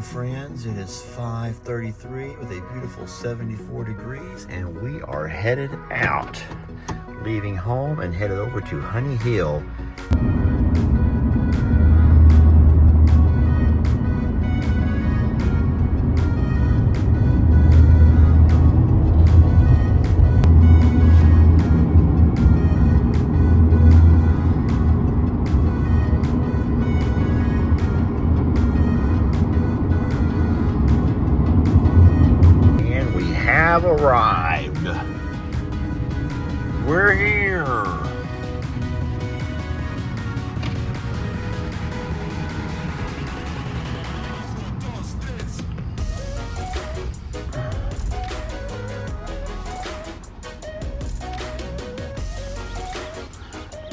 friends. It is 5:33 with a beautiful 74 degrees, and we are headed out, leaving home and headed over to Honey Hill. Have arrived. We're here.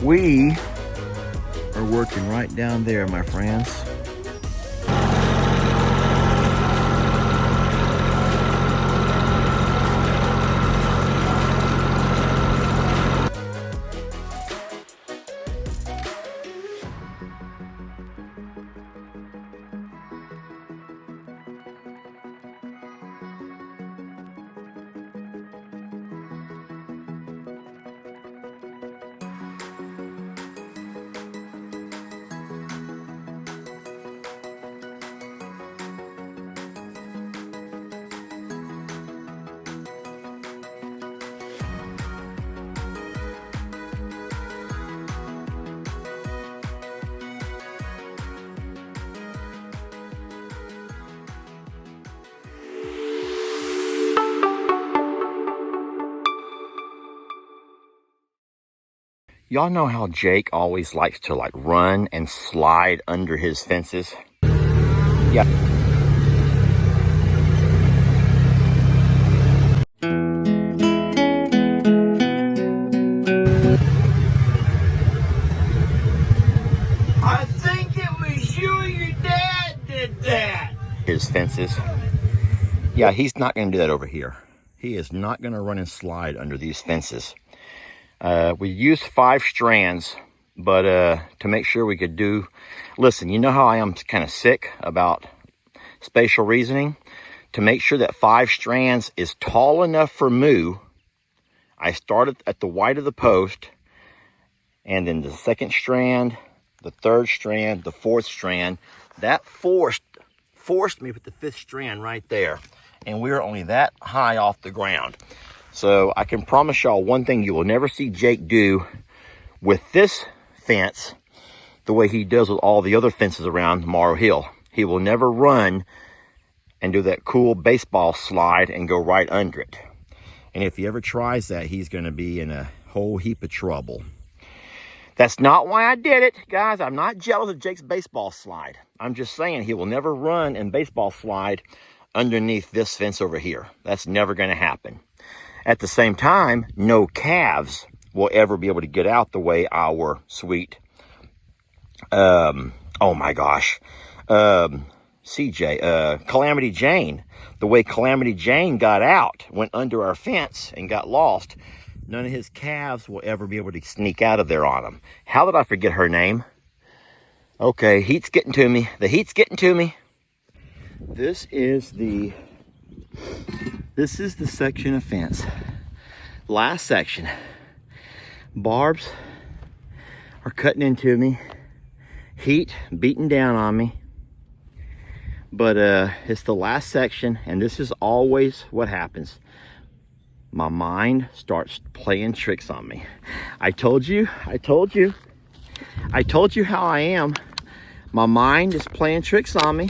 We are working right down there, my friends. Y'all know how Jake always likes to like run and slide under his fences? Yeah. I think it was you or your dad did that. His fences. Yeah, he's not gonna do that over here. He is not gonna run and slide under these fences. We used 5 strands, but to make sure we could do, listen, you know how I am kind of sick about spatial reasoning? To make sure that 5 strands is tall enough for Moo, I started at the white of the post, and then the 2nd strand, the 3rd strand, the 4th strand. That forced me with the 5th strand right there. And we were only that high off the ground. So I can promise y'all one thing you will never see Jake do with this fence the way he does with all the other fences around Morrow Hill. He will never run and do that cool baseball slide and go right under it. And if he ever tries that, he's going to be in a whole heap of trouble. That's not why I did it, guys. I'm not jealous of Jake's baseball slide. I'm just saying he will never run and baseball slide underneath this fence over here. That's never going to happen. At the same time, no calves will ever be able to get out the way our sweet, oh my gosh, Calamity Jane. The way Calamity Jane got out, went under our fence and got lost, none of his calves will ever be able to sneak out of there on him. How did I forget her name? Okay, heat's getting to me. The heat's getting to me. This is the section of fence. Last section. Barbs are cutting into me. Heat beating down on me. But it's the last section, and this is always what happens. My mind starts playing tricks on me. I told you how I am. My mind is playing tricks on me.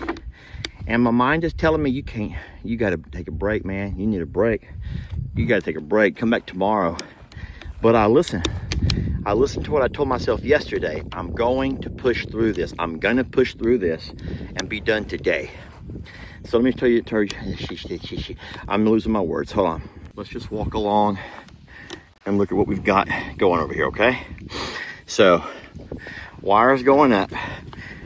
And my mind is telling me, you got to take a break, man. You need a break. You got to take a break. Come back tomorrow. But I listen to what I told myself yesterday. I'm going to push through this. I'm going to push through this and be done today. So let me tell you, I'm losing my words. Hold on. Let's just walk along and look at what we've got going over here, okay? So, wires going up.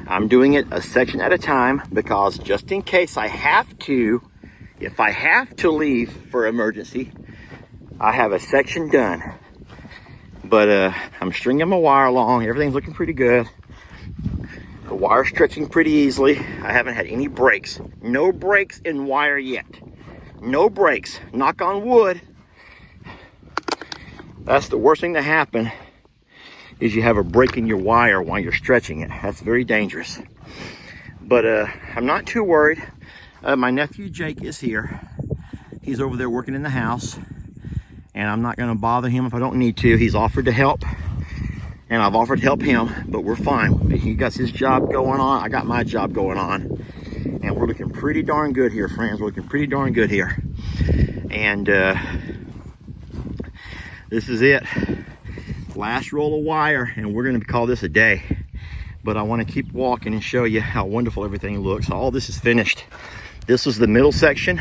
I'm doing it a section at a time because just in case I have to, if I have to leave for emergency, I have a section done. But I'm stringing my wire along. Everything's looking pretty good. The wire's stretching pretty easily. I haven't had any breaks. No breaks in wire yet. No breaks. Knock on wood. That's the worst thing to happen, is you have a break in your wire while you're stretching it. That's very dangerous. But I'm not too worried. My nephew Jake is here. He's over there working in the house, and I'm not gonna bother him if I don't need to. He's offered to help, and I've offered to help him, but we're fine. He got his job going on, I got my job going on, and we're looking pretty darn good here, friends. We're looking pretty darn good here. And this is it. Last roll of wire, and we're gonna call this a day. But I wanna keep walking and show you how wonderful everything looks. All this is finished. This is the middle section.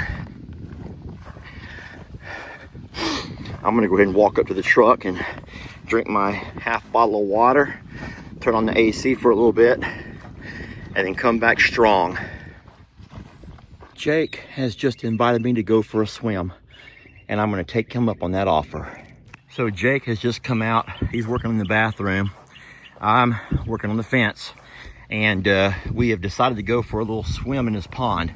I'm gonna go ahead and walk up to the truck and drink my half bottle of water, turn on the AC for a little bit, and then come back strong. Jake has just invited me to go for a swim, and I'm gonna take him up on that offer. So Jake has just come out. He's working in the bathroom. I'm working on the fence, and we have decided to go for a little swim in this pond.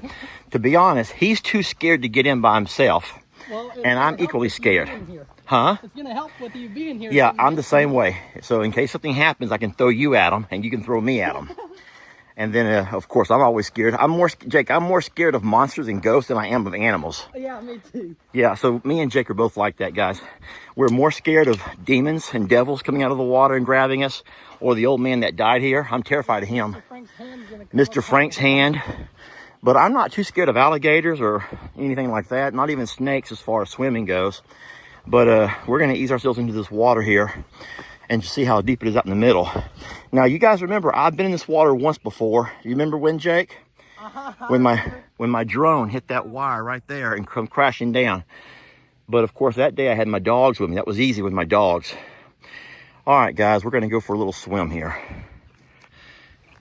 To be honest, he's too scared to get in by himself, and I'm equally scared. Huh? It's gonna help with you being here. Yeah, I'm the same way. So in case something happens, I can throw you at him, and you can throw me at him. And then, of course, I'm always scared. Jake, I'm more scared of monsters and ghosts than I am of animals. Yeah, me too. Yeah, so me and Jake are both like that, guys. We're more scared of demons and devils coming out of the water and grabbing us, or the old man that died here. I'm terrified of him. Mr. Frank's hand. But I'm not too scared of alligators or anything like that. Not even snakes as far as swimming goes. But we're gonna ease ourselves into this water here and see how deep it is out in the middle. Now, you guys remember, I've been in this water once before. You remember when, Jake? When my drone hit that wire right there and come crashing down. But of course, that day I had my dogs with me. That was easy with my dogs. All right, guys, we're gonna go for a little swim here.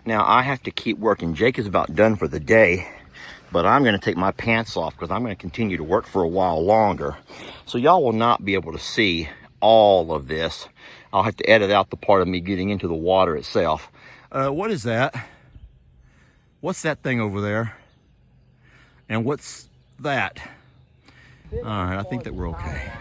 Now, I have to keep working. Jake is about done for the day, but I'm gonna take my pants off because I'm gonna continue to work for a while longer. So y'all will not be able to see all of this. I'll have to edit out the part of me getting into the water itself. What is that? What's that thing over there? And what's that? All right, I think that we're okay.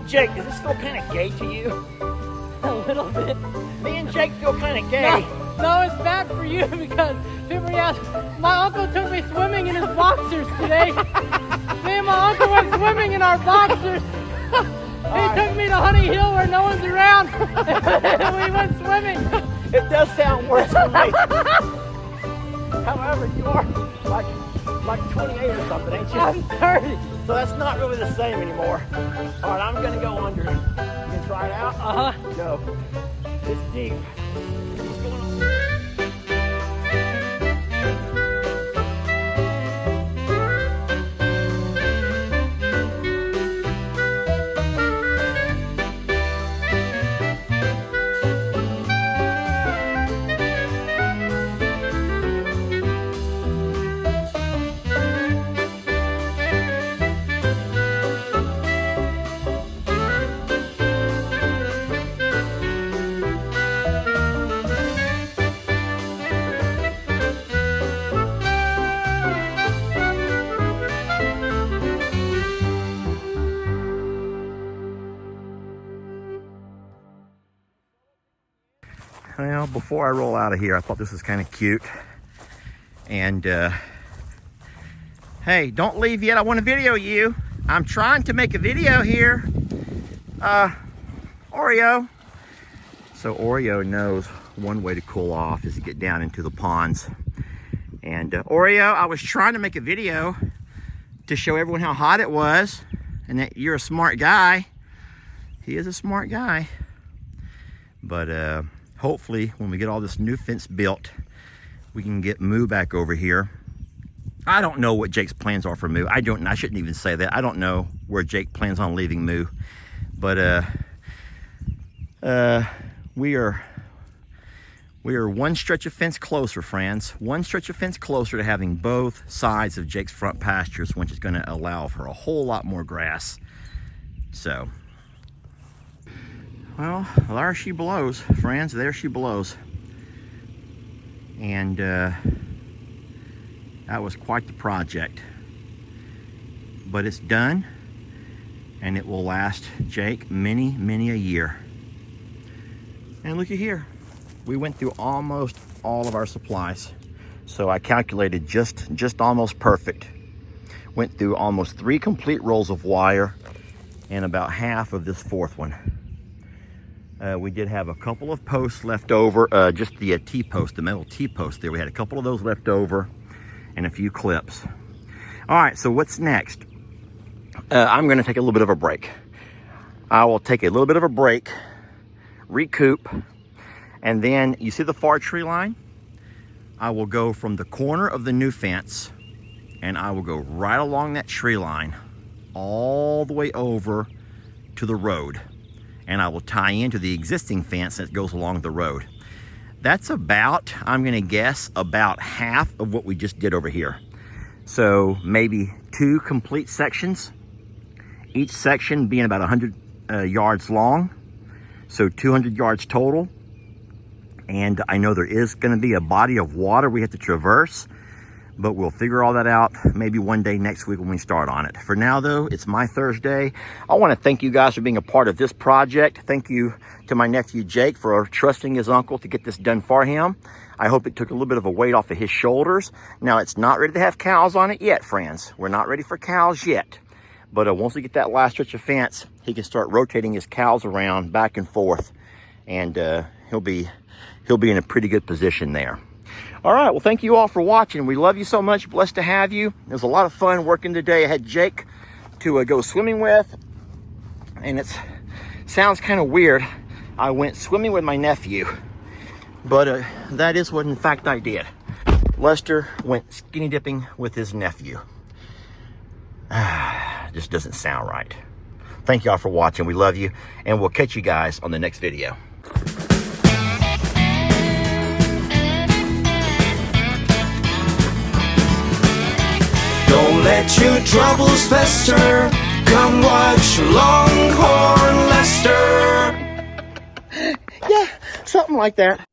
Jake, does this feel kind of gay to you? A little bit. Me and Jake feel kind of gay. No, it's bad for you because people ask, my uncle took me swimming in his boxers today. Me and my uncle went swimming in our boxers. He took me to Honey Hill where no one's around. And we went swimming. It does sound worse for me. However, you are like 28 or something, ain't you? I'm 30. So that's not really the same anymore. All right, I'm gonna go under. You can try it out? Uh-huh. Go. It's deep. What's going on? Well, before I roll out of here, I thought this was kind of cute. And, hey, don't leave yet. I want to video you. I'm trying to make a video here. Oreo. So Oreo knows one way to cool off is to get down into the ponds. And Oreo, I was trying to make a video to show everyone how hot it was and that you're a smart guy. He is a smart guy. But hopefully when we get all this new fence built, we can get Moo back over here. I don't know what Jake's plans are for Moo. I shouldn't even say that. I don't know where Jake plans on leaving Moo. But we are one stretch of fence closer, friends. One stretch of fence closer to having both sides of Jake's front pastures, which is going to allow for a whole lot more grass. So, well, there she blows, friends. There she blows. And that was quite the project. But it's done, and it will last Jake many, many a year. And looky here. We went through almost all of our supplies. So I calculated just almost perfect. Went through almost 3 complete rolls of wire and about half of this 4th one. We did have a couple of posts left over, just the T-post, the metal T-post there. We had a couple of those left over and a few clips. All right, so what's next? I'm gonna take a little bit of a break. I will take a little bit of a break, recoup, and then you see the far tree line? I will go from the corner of the new fence and I will go right along that tree line all the way over to the road. And I will tie into the existing fence that goes along the road. That's about, I'm gonna guess, about half of what we just did over here. So maybe 2 complete sections, each section being about 100 yards long. So 200 yards total. And I know there is gonna be a body of water we have to traverse, but we'll figure all that out maybe one day next week when we start on it. For now though, it's my Thursday. I wanna thank you guys for being a part of this project. Thank you to my nephew Jake for trusting his uncle to get this done for him. I hope it took a little bit of a weight off of his shoulders. Now it's not ready to have cows on it yet, friends. We're not ready for cows yet. But once we get that last stretch of fence, he can start rotating his cows around back and forth, and he'll be in a pretty good position there. All right, well, thank you all for watching. We love you so much. Blessed to have you. It was a lot of fun working today. I had Jake to go swimming with, and it sounds kind of weird. I went swimming with my nephew, but that is what in fact I did. Lester went skinny dipping with his nephew. Just doesn't sound right. Thank y'all for watching. We love you, and we'll catch you guys on the next video. Don't let your troubles fester. Come watch Longhorn Lester. Yeah, something like that.